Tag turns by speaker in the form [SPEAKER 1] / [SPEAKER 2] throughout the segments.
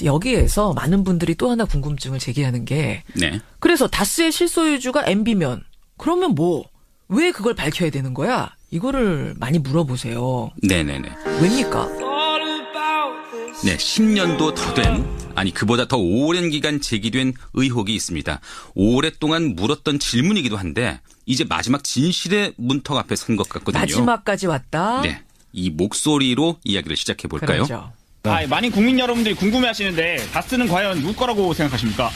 [SPEAKER 1] 여기에서 많은 분들이 또 하나 궁금증을 제기하는 게
[SPEAKER 2] 네.
[SPEAKER 1] 그래서 다스의 실소유주가 MB면 그러면 뭐 왜 그걸 밝혀야 되는 거야? 이거를 많이 물어보세요.
[SPEAKER 2] 네네네.
[SPEAKER 1] 왜입니까?
[SPEAKER 2] 네, 10년도 더 된, 아니 그보다 더 오랜 기간 제기된 의혹이 있습니다. 오랫동안 물었던 질문이기도 한데 이제 마지막 진실의 문턱 앞에 선 것 같거든요.
[SPEAKER 1] 마지막까지 왔다.
[SPEAKER 2] 네, 이 목소리로 이야기를 시작해 볼까요?
[SPEAKER 1] 그렇죠.
[SPEAKER 3] 많은 국민 여러분들이 궁금해하시는데 다스는 과연 누구 거라고 생각하십니까?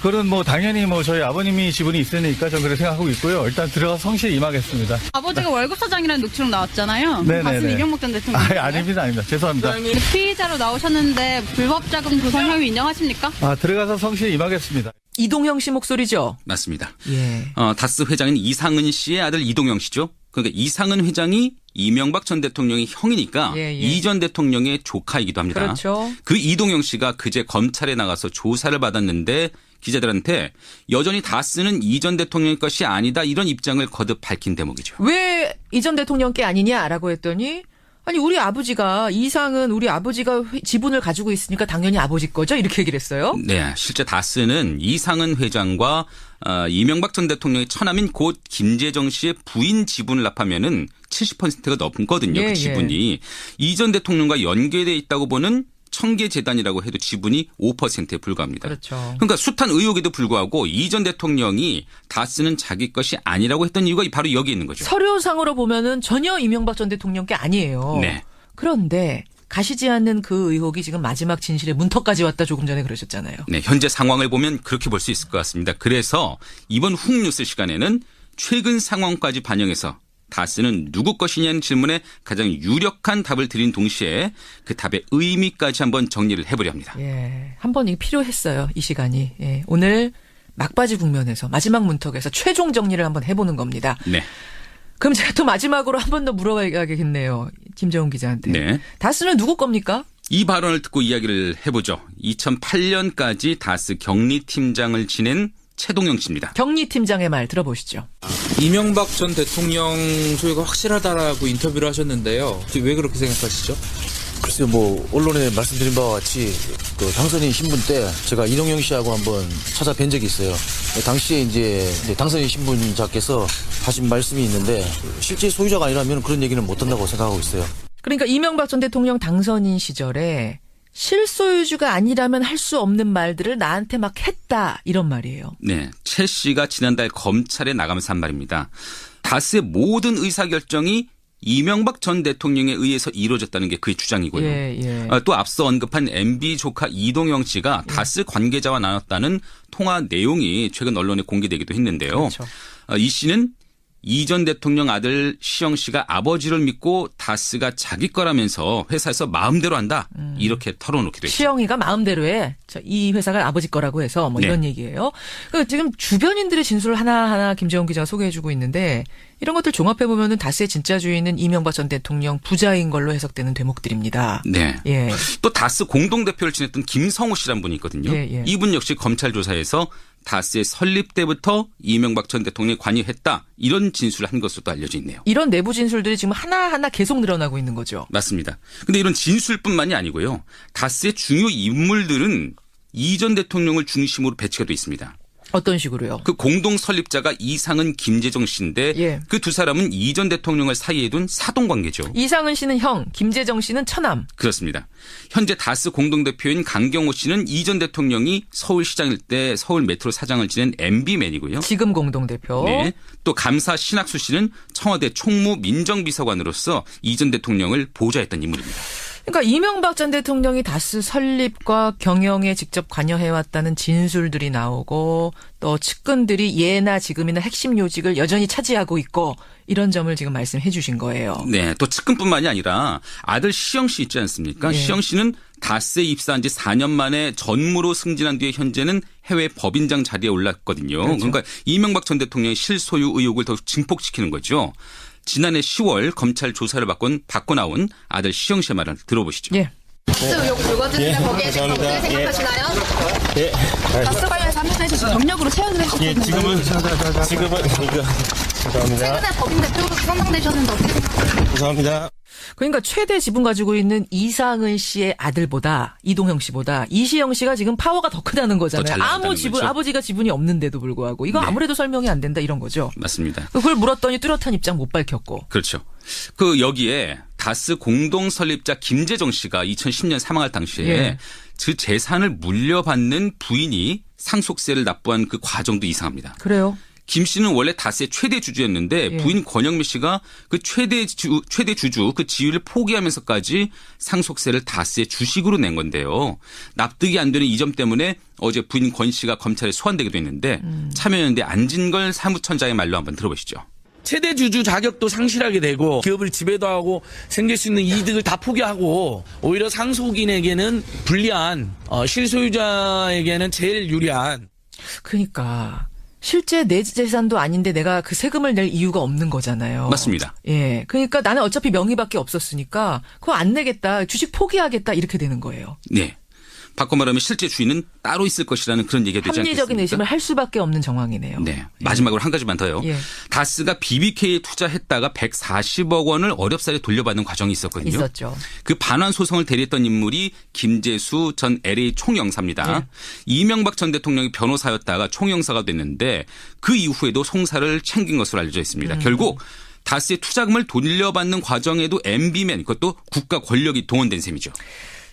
[SPEAKER 4] 그건 뭐 당연히 뭐 저희 아버님이 지분이 있으니까 저는 그렇게 생각하고 있고요. 일단 들어가 성실히 임하겠습니다.
[SPEAKER 5] 아버지가 월급 사장이라는 녹취록 나왔잖아요.
[SPEAKER 4] 네네네.
[SPEAKER 5] 다스는 이명박 전 대통령.
[SPEAKER 4] 아닙니다. 죄송합니다.
[SPEAKER 5] 피의자로 나오셨는데 불법 자금 조성 혐의 인정하십니까?
[SPEAKER 4] 들어가서 성실히 임하겠습니다.
[SPEAKER 1] 이동형 씨 목소리죠?
[SPEAKER 2] 맞습니다.
[SPEAKER 1] 예.
[SPEAKER 2] 다스 회장인 이상은 씨의 아들 이동영 씨죠. 그러니까 이상은 회장이 이명박 전 대통령의 형이니까 이 전 대통령의 조카이기도 합니다.
[SPEAKER 1] 그렇죠.
[SPEAKER 2] 그 이동영 씨가 그제 검찰에 나가서 조사를 받았는데 기자들한테 여전히 다스는 이 전 대통령의 것이 아니다 이런 입장을 거듭 밝힌 대목이죠.
[SPEAKER 1] 왜 이 전 대통령 게 아니냐라고 했더니 아니 우리 아버지가 이상은 우리 아버지가 지분을 가지고 있으니까 당연히 아버지 거죠 이렇게 얘기를 했어요.
[SPEAKER 2] 네, 실제 다스는 이상은 회장과 이명박 전 대통령의 처남인 곧 김재정 씨의 부인 지분을 합하면은 70%가 넘거든요.
[SPEAKER 1] 예,
[SPEAKER 2] 그 지분이 이 전 대통령과 연계돼 있다고 보는 청계 재단이라고 해도 지분이 5%에 불과합니다.
[SPEAKER 1] 그렇죠.
[SPEAKER 2] 그러니까 숱한 의혹에도 불구하고 이 전 대통령이 다스는 자기 것이 아니라고 했던 이유가 바로 여기 있는 거죠.
[SPEAKER 1] 서류상으로 보면은 전혀 이명박 전 대통령 게 아니에요.
[SPEAKER 2] 네.
[SPEAKER 1] 그런데 가시지 않는 그 의혹이 지금 마지막 진실의 문턱까지 왔다 조금 전에 그러셨잖아요.
[SPEAKER 2] 네, 현재 상황을 보면 그렇게 볼 수 있을 것 같습니다. 그래서 이번 훅뉴스 시간에는 최근 상황까지 반영해서 다스는 누구 것이냐는 질문에 가장 유력한 답을 드린 동시에 그 답의 의미까지 한번 정리를 해보려 합니다.
[SPEAKER 1] 예, 한번 이게 필요했어요. 이 시간이. 예, 오늘 막바지 국면에서 마지막 문턱에서 최종 정리를 한번 해보는 겁니다.
[SPEAKER 2] 네.
[SPEAKER 1] 그럼 제가 또 마지막으로 한 번 더 물어봐야겠네요. 김정은 기자한테.
[SPEAKER 2] 네.
[SPEAKER 1] 다스는 누구 겁니까?
[SPEAKER 2] 이 발언을 듣고 이야기를 해보죠. 2008년까지 다스 격리팀장을 지낸 최동영 씨입니다.
[SPEAKER 1] 격리팀장의 말 들어보시죠.
[SPEAKER 6] 이명박 전 대통령 소유가 확실하다라고 인터뷰를 하셨는데요. 왜 그렇게 생각하시죠?
[SPEAKER 7] 글쎄요, 뭐 언론에 말씀드린 바와 같이 그 당선인 신분 때 제가 이동영 씨하고 한번 찾아뵌 적이 있어요. 당시에 이제 당선인 신분자께서 하신 말씀이 있는데 실제 소유자가 아니라면 그런 얘기는 못 한다고 생각하고 있어요.
[SPEAKER 1] 그러니까 이명박 전 대통령 당선인 시절에 실소유주가 아니라면 할 수 없는 말들을 나한테 막 했다 이런 말이에요.
[SPEAKER 2] 네, 최 씨가 지난달 검찰에 나가면서 한 말입니다. 다스의 모든 의사결정이 이명박 전 대통령에 의해서 이루어졌다는 게 그의 주장이고요.
[SPEAKER 1] 예.
[SPEAKER 2] 또 앞서 언급한 MB 조카 이동영 씨가 다스 관계자와 나눴다는 통화 내용이 최근 언론에 공개되기도 했는데요.
[SPEAKER 1] 그렇죠.
[SPEAKER 2] 이 씨는 이 전 대통령 아들 시영 씨가 아버지를 믿고 다스가 자기 거라면서 회사에서 마음대로 한다. 이렇게 털어놓기도 했죠.
[SPEAKER 1] 시영이가 마음대로 해. 이 회사가 아버지 거라고 해서 뭐 이런 얘기예요. 그러니까 지금 주변인들의 진술을 하나하나 김재원 기자가 소개해주고 있는데 이런 것들 종합해보면은 다스의 진짜 주인은 이명박 전 대통령 부자인 걸로 해석되는 대목들입니다.
[SPEAKER 2] 네.
[SPEAKER 1] 예.
[SPEAKER 2] 또 다스 공동대표를 지냈던 김성우 씨란 분이 있거든요.
[SPEAKER 1] 예.
[SPEAKER 2] 이분 역시 검찰 조사에서 다스의 설립 때부터 이명박 전 대통령이 관여했다. 이런 진술을 한 것으로 또 알려져 있네요.
[SPEAKER 1] 이런 내부 진술들이 지금 하나하나 계속 늘어나고 있는 거죠.
[SPEAKER 2] 맞습니다. 근데 이런 진술뿐만이 아니고요. 다스의 중요 인물들은 이 전 대통령을 중심으로 배치가 돼 있습니다.
[SPEAKER 1] 어떤 식으로요?
[SPEAKER 2] 그 공동 설립자가 이상은 김재정 씨인데 그 두 사람은 이 전 대통령을 사이에 둔 사돈관계죠.
[SPEAKER 1] 이상은 씨는 형, 김재정 씨는 처남.
[SPEAKER 2] 그렇습니다. 현재 다스 공동대표인 강경호 씨는 이 전 대통령이 서울시장일 때 서울 메트로 사장을 지낸 MB맨이고요.
[SPEAKER 1] 지금 공동대표.
[SPEAKER 2] 네. 또 감사 신학수 씨는 청와대 총무 민정비서관으로서 이 전 대통령을 보좌했던 인물입니다.
[SPEAKER 1] 그러니까 이명박 전 대통령이 다스 설립과 경영에 직접 관여해왔다는 진술들이 나오고 또 측근들이 예나 지금이나 핵심 요직을 여전히 차지하고 있고 이런 점을 지금 말씀해 주신 거예요.
[SPEAKER 2] 네. 또 측근뿐만이 아니라 아들 시영 씨 있지 않습니까? 시영 씨는 다스에 입사한 지 4년 만에 전무로 승진한 뒤에 현재는 해외 법인장 자리에 올랐거든요. 그렇죠. 그러니까 이명박 전 대통령의 실소유 의혹을 더 증폭시키는 거죠. 지난해 10월 검찰 조사를 받고 나온 아들 시영 씨의 말을 들어보시죠.
[SPEAKER 5] 다스 의혹 불거지는데 거기에 대해서 어떻게 생각하시나요? 다스 관련해서 한편에서 경력으로 채용을 했었거든요.
[SPEAKER 6] 지금은 이거 죄송합니다.
[SPEAKER 5] 최근에 법인 대표로 선정되셨는데 어떻게 생각하세요?
[SPEAKER 6] 죄송합니다.
[SPEAKER 1] 그러니까 최대 지분 가지고 있는 이상은 씨의 아들보다 이동형 씨보다 이시영 씨가 지금 파워가 더 크다는
[SPEAKER 2] 더 잘
[SPEAKER 1] 거잖아요.
[SPEAKER 2] 나간다는
[SPEAKER 1] 아무 지분
[SPEAKER 2] 거죠.
[SPEAKER 1] 아버지가 지분이 없는데도 불구하고 이거
[SPEAKER 2] 네.
[SPEAKER 1] 아무래도 설명이 안 된다 이런 거죠.
[SPEAKER 2] 맞습니다.
[SPEAKER 1] 그걸 물었더니 뚜렷한 입장 못 밝혔고.
[SPEAKER 2] 그렇죠. 그 여기에 다스 공동 설립자 김재정 씨가 2010년 사망할 당시에
[SPEAKER 1] 예.
[SPEAKER 2] 그 재산을 물려받는 부인이 상속세를 납부한 그 과정도 이상합니다.
[SPEAKER 1] 그래요.
[SPEAKER 2] 김 씨는 원래 다스의 최대 주주였는데
[SPEAKER 1] 예.
[SPEAKER 2] 부인 권영미 씨가 그 최대 주주 그 지위를 포기하면서까지 상속세를 다스의 주식으로 낸 건데요. 납득이 안 되는 이 점 때문에 어제 부인 권 씨가 검찰에 소환되기도 했는데 참여연대 안진걸 사무처장의 말로 한번 들어보시죠.
[SPEAKER 8] 최대 주주 자격도 상실하게 되고 기업을 지배도 하고 생길 수 있는 이득을 다 포기하고 오히려 상속인에게는 불리한 실소유자에게는 제일 유리한.
[SPEAKER 1] 그러니까 실제 내 재산도 아닌데 내가 그 세금을 낼 이유가 없는 거잖아요.
[SPEAKER 2] 맞습니다.
[SPEAKER 1] 예. 그러니까 나는 어차피 명의밖에 없었으니까 그거 안 내겠다. 주식 포기하겠다. 이렇게 되는 거예요.
[SPEAKER 2] 네. 바꿔 말하면 실제 주인은 따로 있을 것이라는 그런 얘기가 되지 않겠습니까?
[SPEAKER 1] 합리적인 의심을 할 수밖에 없는 정황이네요.
[SPEAKER 2] 네. 마지막으로 한 가지만 더요.
[SPEAKER 1] 예.
[SPEAKER 2] 다스가 BBK에 투자했다가 140억 원을 어렵사리 돌려받는 과정이 있었거든요.
[SPEAKER 1] 있었죠.
[SPEAKER 2] 그 반환 소송을 대리했던 인물이 김재수 전 LA 총영사입니다.
[SPEAKER 1] 네.
[SPEAKER 2] 이명박 전 대통령이 변호사였다가 총영사가 됐는데 그 이후에도 송사를 챙긴 것으로 알려져 있습니다. 결국 다스의 투자금을 돌려받는 과정에도 MB맨 그것도 국가 권력이 동원된 셈이죠.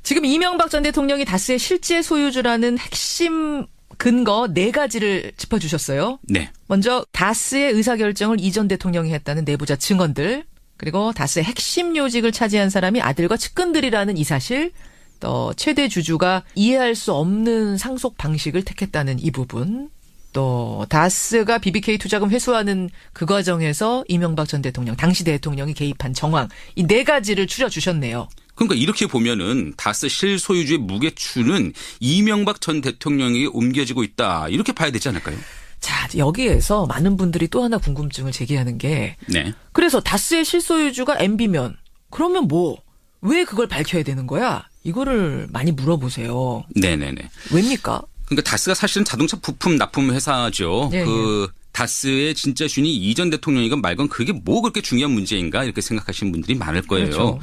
[SPEAKER 1] 지금 이명박 전 대통령이 다스의 실제 소유주라는 핵심 근거 4가지를 짚어주셨어요.
[SPEAKER 2] 네.
[SPEAKER 1] 먼저 다스의 의사결정을 이 전 대통령이 했다는 내부자 증언들, 그리고 다스의 핵심 요직을 차지한 사람이 아들과 측근들이라는 이 사실, 또 최대 주주가 이해할 수 없는 상속 방식을 택했다는 이 부분, 또 다스가 BBK 투자금 회수하는 그 과정에서 이명박 전 대통령, 당시 대통령이 개입한 정황, 이 4가지를 추려주셨네요.
[SPEAKER 2] 그러니까 이렇게 보면은 다스 실소유주의 무게추는 이명박 전 대통령에게 옮겨지고 있다. 이렇게 봐야 되지 않을까요?
[SPEAKER 1] 자, 여기에서 많은 분들이 또 하나 궁금증을 제기하는 게
[SPEAKER 2] 네.
[SPEAKER 1] 그래서 다스의 실소유주가 MB면 그러면 뭐 왜 그걸 밝혀야 되는 거야? 이거를 많이 물어보세요.
[SPEAKER 2] 네네네.
[SPEAKER 1] 왜입니까?
[SPEAKER 2] 그러니까 다스가 사실은 자동차 부품 납품 회사죠.
[SPEAKER 1] 네,
[SPEAKER 2] 다스의 진짜 주인이 이 전 대통령이건 말건 그게 뭐 그렇게 중요한 문제인가 이렇게 생각하시는 분들이 많을 거예요.
[SPEAKER 1] 그렇죠.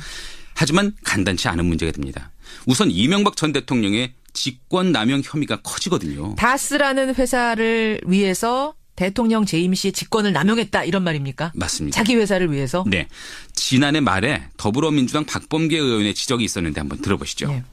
[SPEAKER 2] 하지만 간단치 않은 문제가 됩니다. 우선 이명박 전 대통령의 직권 남용 혐의가 커지거든요.
[SPEAKER 1] 다스라는 회사를 위해서 대통령 재임 시에 직권을 남용했다 이런 말입니까?
[SPEAKER 2] 맞습니다.
[SPEAKER 1] 자기 회사를 위해서?
[SPEAKER 2] 네. 지난해 말에 더불어민주당 박범계 의원의 지적이 있었는데 한번 들어보시죠.
[SPEAKER 1] 네.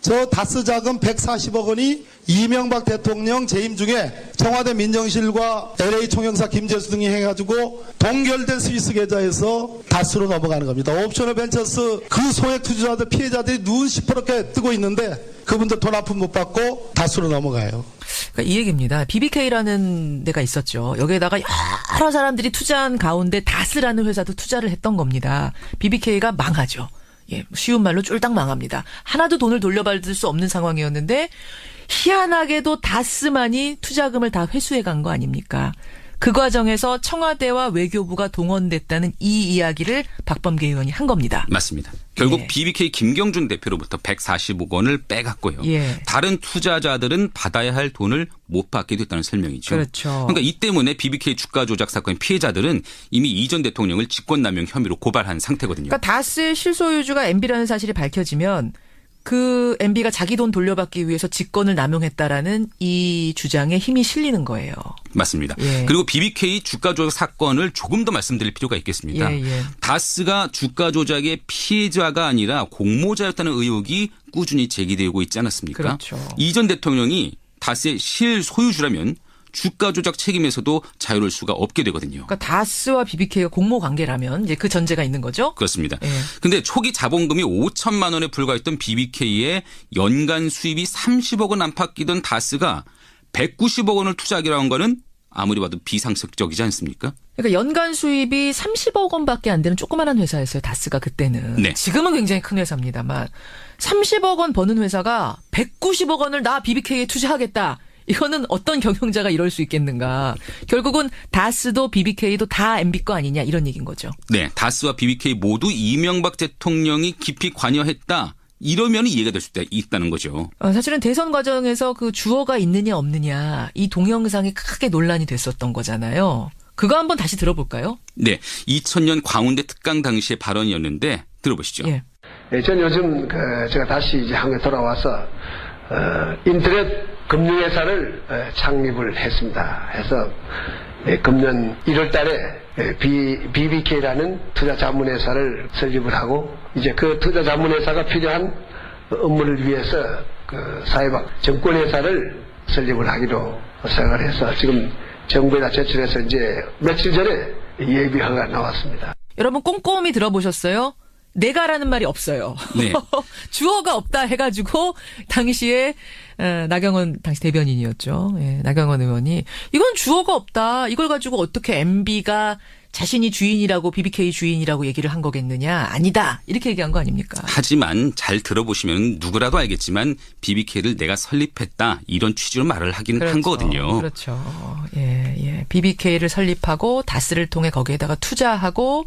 [SPEAKER 9] 저 다스 자금 140억 원이 이명박 대통령 재임 중에 청와대 민정실과 LA 총영사 김재수 등이 해가지고 동결된 스위스 계좌에서 다스로 넘어가는 겁니다. 옵셔널 벤처스 그 소액 투자자들 피해자들이 눈 시퍼렇게 뜨고 있는데 그분들 돈 한 푼 못 받고 다스로 넘어가요.
[SPEAKER 1] 그러니까 이 얘기입니다. BBK라는 데가 있었죠. 여기에다가 여러 사람들이 투자한 가운데 다스라는 회사도 투자를 했던 겁니다. BBK가 망하죠. 예, 쉬운 말로 쫄딱 망합니다. 하나도 돈을 돌려받을 수 없는 상황이었는데 희한하게도 다스만이 투자금을 다 회수해 간 거 아닙니까? 그 과정에서 청와대와 외교부가 동원됐다는 이 이야기를 박범계 의원이 한 겁니다.
[SPEAKER 2] 맞습니다. 결국
[SPEAKER 1] 예.
[SPEAKER 2] BBK 김경준 대표로부터 140억 원을 빼갔고요.
[SPEAKER 1] 예.
[SPEAKER 2] 다른 투자자들은 받아야 할 돈을 못 받게 됐다는 설명이죠.
[SPEAKER 1] 그렇죠.
[SPEAKER 2] 그러니까 이 때문에 BBK 주가 조작 사건의 피해자들은 이미 이 전 대통령을 직권남용 혐의로 고발한 상태거든요.
[SPEAKER 1] 그러니까 다스의 실소유주가 MB라는 사실이 밝혀지면 그 MB가 자기 돈 돌려받기 위해서 직권을 남용했다라는 이 주장에 힘이 실리는 거예요.
[SPEAKER 2] 맞습니다.
[SPEAKER 1] 예.
[SPEAKER 2] 그리고 BBK 주가 조작 사건을 조금 더 말씀드릴 필요가 있겠습니다.
[SPEAKER 1] 예.
[SPEAKER 2] 다스가 주가 조작의 피해자가 아니라 공모자였다는 의혹이 꾸준히 제기되고 있지 않았습니까?
[SPEAKER 1] 그렇죠.
[SPEAKER 2] 이 전 대통령이 다스의 실소유주라면 주가 조작 책임에서도 자유로울 수가 없게 되거든요.
[SPEAKER 1] 그러니까 다스와 BBK가 공모 관계라면 이제 그 전제가 있는 거죠.
[SPEAKER 2] 그렇습니다.
[SPEAKER 1] 예.
[SPEAKER 2] 근데 초기 자본금이 5천만 원에 불과했던 BBK의 연간 수입이 30억 원 안팎이던 다스가 190억 원을 투자하기로 한 거는 아무리 봐도 비상식적이지 않습니까?
[SPEAKER 1] 그러니까 연간 수입이 30억 원밖에 안 되는 조그만한 회사였어요. 다스가 그때는.
[SPEAKER 2] 네.
[SPEAKER 1] 지금은 굉장히 큰 회사입니다만 30억 원 버는 회사가 190억 원을 나 BBK에 투자하겠다. 이거는 어떤 경영자가 이럴 수 있겠는가. 결국은 다스도 BBK도 다 MB 거 아니냐 이런 얘기인 거죠.
[SPEAKER 2] 네. 다스와 BBK 모두 이명박 대통령이 깊이 관여했다. 이러면 이해가 될 수 있다는 거죠.
[SPEAKER 1] 사실은 대선 과정에서 그 주어가 있느냐 없느냐 이 동영상이 크게 논란이 됐었던 거잖아요. 그거 한번 다시 들어볼까요?
[SPEAKER 2] 네. 2000년 광운대 특강 당시의 발언이었는데 들어보시죠.
[SPEAKER 1] 예.
[SPEAKER 10] 전 요즘 제가 다시 이제 한국에 돌아와서 인터넷 금융회사를 창립을 했습니다. 해서 금년 1월달에 BBK라는 투자 자문회사를 설립을 하고 이제 그 투자 자문회사가 필요한 업무를 위해서 사회박 정권회사를 설립을 하기로 생각을 해서 지금 정부에다 제출해서 이제 며칠 전에 예비허가 나왔습니다.
[SPEAKER 1] 여러분 꼼꼼히 들어보셨어요? 내가라는 말이 없어요.
[SPEAKER 2] 네.
[SPEAKER 1] 주어가 없다 해가지고 당시에 나경원 당시 대변인이었죠. 예, 나경원 의원이 이건 주어가 없다. 이걸 가지고 어떻게 MB가 자신이 주인이라고 BBK 주인이라고 얘기를 한 거겠느냐. 아니다. 이렇게 얘기한 거 아닙니까?
[SPEAKER 2] 하지만 잘 들어보시면 누구라도 알겠지만 BBK를 내가 설립했다. 이런 취지로 말을 하긴 한 거거든요.
[SPEAKER 1] 그렇죠. 예. BBK를 설립하고 다스를 통해 거기에다가 투자하고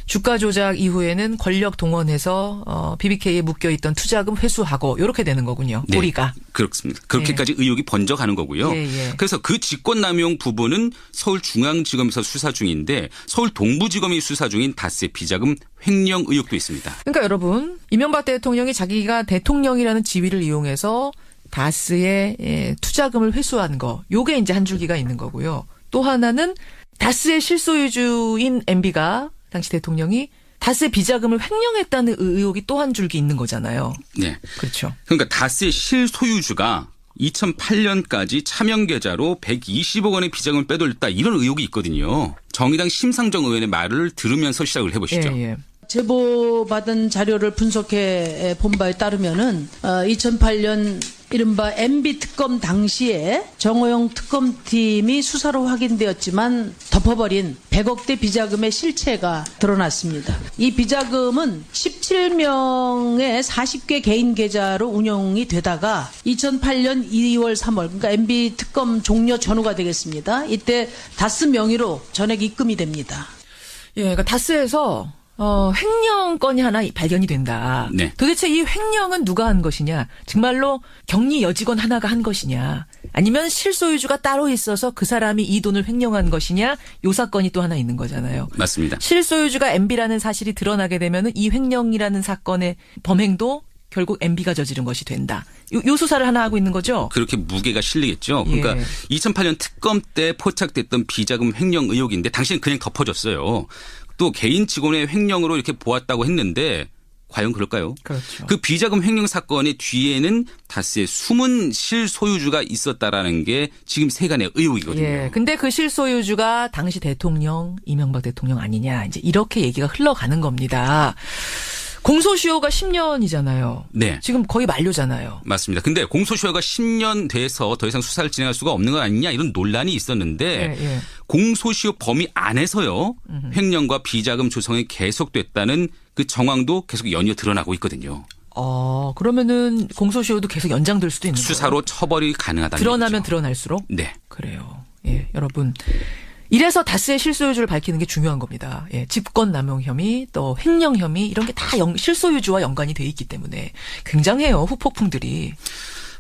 [SPEAKER 1] 주가 조작 이후에는 권력 동원해서 BBK에 묶여있던 투자금 회수하고 이렇게 되는 거군요. 꼬리가.
[SPEAKER 2] 네, 그렇습니다. 그렇게까지 의혹이 번져가는 거고요. 그래서 그 직권남용 부분은 서울중앙지검에서 수사 중인데 서울 동부지검이 수사 중인 다스의 비자금 횡령 의혹도 있습니다.
[SPEAKER 1] 그러니까 여러분 이명박 대통령이 자기가 대통령이라는 지위를 이용해서 다스의 투자금을 회수한 거. 요게 이제 한 줄기가 있는 거고요. 또 하나는 다스의 실소유주인 MB가 당시 대통령이 다스의 비자금을 횡령했다는 의혹이 또 한 줄기 있는 거잖아요.
[SPEAKER 2] 네.
[SPEAKER 1] 그렇죠.
[SPEAKER 2] 그러니까 다스의 실소유주가 2008년까지 차명계좌로 120억 원의 비자금을 빼돌렸다 이런 의혹이 있거든요. 정의당 심상정 의원의 말을 들으면서 시작을 해보시죠.
[SPEAKER 11] 예. 제보받은 자료를 분석해 본 바에 따르면은 2008년 이른바 MB 특검 당시에 정호영 특검팀이 수사로 확인되었지만 덮어버린 100억대 비자금의 실체가 드러났습니다. 이 비자금은 17명의 40개 개인 계좌로 운영이 되다가 2008년 2월 3월 그러니까 MB 특검 종료 전후가 되겠습니다. 이때 다스 명의로 전액 입금이 됩니다.
[SPEAKER 1] 예, 그러니까 다스에서 횡령 건이 하나 발견이 된다.
[SPEAKER 2] 네.
[SPEAKER 1] 도대체 이 횡령은 누가 한 것이냐? 정말로 격리 여직원 하나가 한 것이냐? 아니면 실소유주가 따로 있어서 그 사람이 이 돈을 횡령한 것이냐? 요 사건이 또 하나 있는 거잖아요.
[SPEAKER 2] 맞습니다.
[SPEAKER 1] 실소유주가 MB라는 사실이 드러나게 되면 이 횡령이라는 사건의 범행도 결국 MB가 저지른 것이 된다. 요 수사를 하나 하고 있는 거죠?
[SPEAKER 2] 그렇게 무게가 실리겠죠. 그러니까 2008년 특검 때 포착됐던 비자금 횡령 의혹인데 당시는 그냥 덮어졌어요. 또 개인 직원의 횡령으로 이렇게 보았다고 했는데 과연 그럴까요?
[SPEAKER 1] 그렇죠.
[SPEAKER 2] 그 비자금 횡령 사건의 뒤에는 다스의 숨은 실소유주가 있었다라는 게 지금 세간의 의혹이거든요.
[SPEAKER 1] 예. 근데 그 실소유주가 당시 대통령 이명박 대통령 아니냐. 이제 이렇게 얘기가 흘러가는 겁니다. 공소시효가 10년이잖아요.
[SPEAKER 2] 네.
[SPEAKER 1] 지금 거의 만료잖아요.
[SPEAKER 2] 맞습니다. 근데 공소시효가 10년 돼서 더 이상 수사를 진행할 수가 없는 거 아니냐 이런 논란이 있었는데 공소시효 범위 안에서요. 횡령과 비자금 조성이 계속됐다는 그 정황도 계속 연이어 드러나고 있거든요.
[SPEAKER 1] 그러면은 공소시효도 계속 연장될 수도 있는 거예요.
[SPEAKER 2] 수사로 처벌이 가능하다는
[SPEAKER 1] 드러나면
[SPEAKER 2] 얘기죠.
[SPEAKER 1] 드러날수록?
[SPEAKER 2] 네.
[SPEAKER 1] 그래요. 예, 여러분. 이래서 다스의 실소유주를 밝히는 게 중요한 겁니다. 예, 집권남용 혐의, 또 횡령 혐의 이런 게 다 실소유주와 연관이 돼 있기 때문에 굉장해요. 후폭풍들이.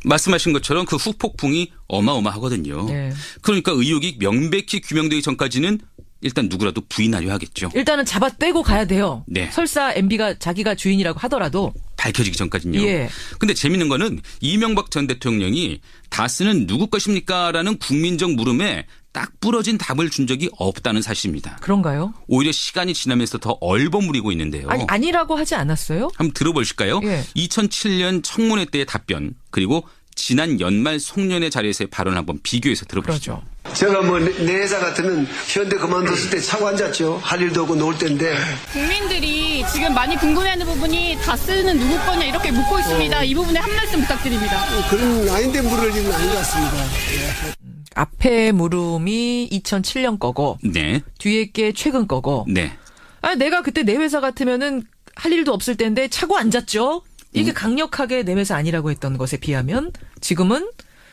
[SPEAKER 2] 말씀하신 것처럼 그 후폭풍이 어마어마하거든요.
[SPEAKER 1] 네.
[SPEAKER 2] 그러니까 의혹이 명백히 규명되기 전까지는 일단 누구라도 부인하려 하겠죠.
[SPEAKER 1] 일단은 잡아떼고 가야 돼요.
[SPEAKER 2] 네.
[SPEAKER 1] 설사 MB가 자기가 주인이라고 하더라도.
[SPEAKER 2] 밝혀지기 전까지는요.
[SPEAKER 1] 예.
[SPEAKER 2] 근데 재밌는 거는 이명박 전 대통령이 다스는 누구 것입니까? 라는 국민적 물음에 딱 부러진 답을 준 적이 없다는 사실입니다.
[SPEAKER 1] 그런가요?
[SPEAKER 2] 오히려 시간이 지나면서 더 얼버무리고 있는데요.
[SPEAKER 1] 아니라고 하지 않았어요?
[SPEAKER 2] 한번 들어보실까요?
[SPEAKER 1] 예.
[SPEAKER 2] 2007년 청문회 때의 답변 그리고 지난 연말 송년회 자리에서의 발언을 한번 비교해서 들어보시죠.
[SPEAKER 1] 그렇죠.
[SPEAKER 12] 제가 내 회사 같으면 현대 그만뒀을 때 차고 앉았죠. 할 일도 없고 놀 때인데.
[SPEAKER 5] 국민들이 지금 많이 궁금해하는 부분이 다스는 누구 거냐 이렇게 묻고 있습니다. 이 부분에 한 말씀 부탁드립니다.
[SPEAKER 12] 그런 아닌데 물을 일은 아닌 것 같습니다.
[SPEAKER 1] 앞에 물음이 2007년 거고
[SPEAKER 2] 네.
[SPEAKER 1] 뒤에 게 최근 거고
[SPEAKER 2] 네.
[SPEAKER 1] 내가 그때 내 회사 같으면은 할 일도 없을 때인데 차고 앉았죠. 이게 강력하게 내 회사 아니라고 했던 것에 비하면 지금은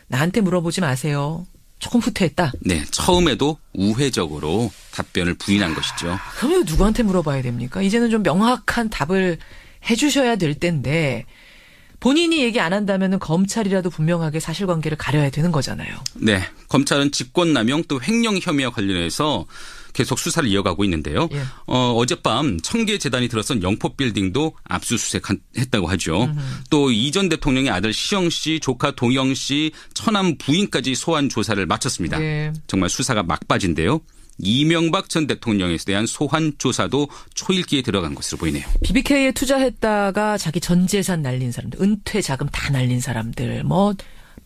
[SPEAKER 1] 나한테 물어보지 마세요. 조금 후퇴했다.
[SPEAKER 2] 네. 처음에도 우회적으로 답변을 부인한 것이죠.
[SPEAKER 1] 그럼 이거 누구한테 물어봐야 됩니까? 이제는 좀 명확한 답을 해 주셔야 될 텐데 본인이 얘기 안 한다면 검찰이라도 분명하게 사실관계를 가려야 되는 거잖아요.
[SPEAKER 2] 네. 검찰은 직권남용 또 횡령 혐의와 관련해서 계속 수사를 이어가고 있는데요.
[SPEAKER 1] 예.
[SPEAKER 2] 어젯밤 청계재단이 들어선 영포빌딩도 압수수색했다고 하죠. 또 이 전 대통령의 아들 시영 씨, 조카 동영 씨, 처남 부인까지 소환 조사를 마쳤습니다.
[SPEAKER 1] 예.
[SPEAKER 2] 정말 수사가 막바지인데요. 이명박 전 대통령에 대한 소환 조사도 초읽기에 들어간 것으로 보이네요.
[SPEAKER 1] BBK에 투자했다가 자기 전 재산 날린 사람들, 은퇴 자금 다 날린 사람들, 뭐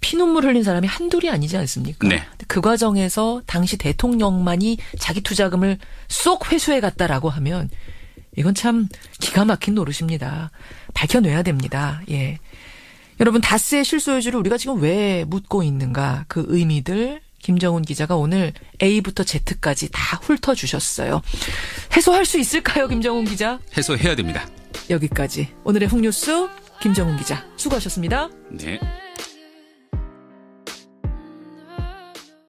[SPEAKER 1] 피눈물 흘린 사람이 한둘이 아니지 않습니까?
[SPEAKER 2] 네.
[SPEAKER 1] 그 과정에서 당시 대통령만이 자기 투자금을 쏙 회수해 갔다라고 하면 이건 참 기가 막힌 노릇입니다. 밝혀내야 됩니다. 예. 여러분, 다스의 실소유주를 우리가 지금 왜 묻고 있는가, 그 의미들 김정훈 기자가 오늘 A부터 Z까지 다 훑어주셨어요. 해소할 수 있을까요, 김정훈 기자?
[SPEAKER 2] 해소해야 됩니다.
[SPEAKER 1] 여기까지 오늘의 훅뉴스 김정훈 기자 수고하셨습니다.
[SPEAKER 2] 네.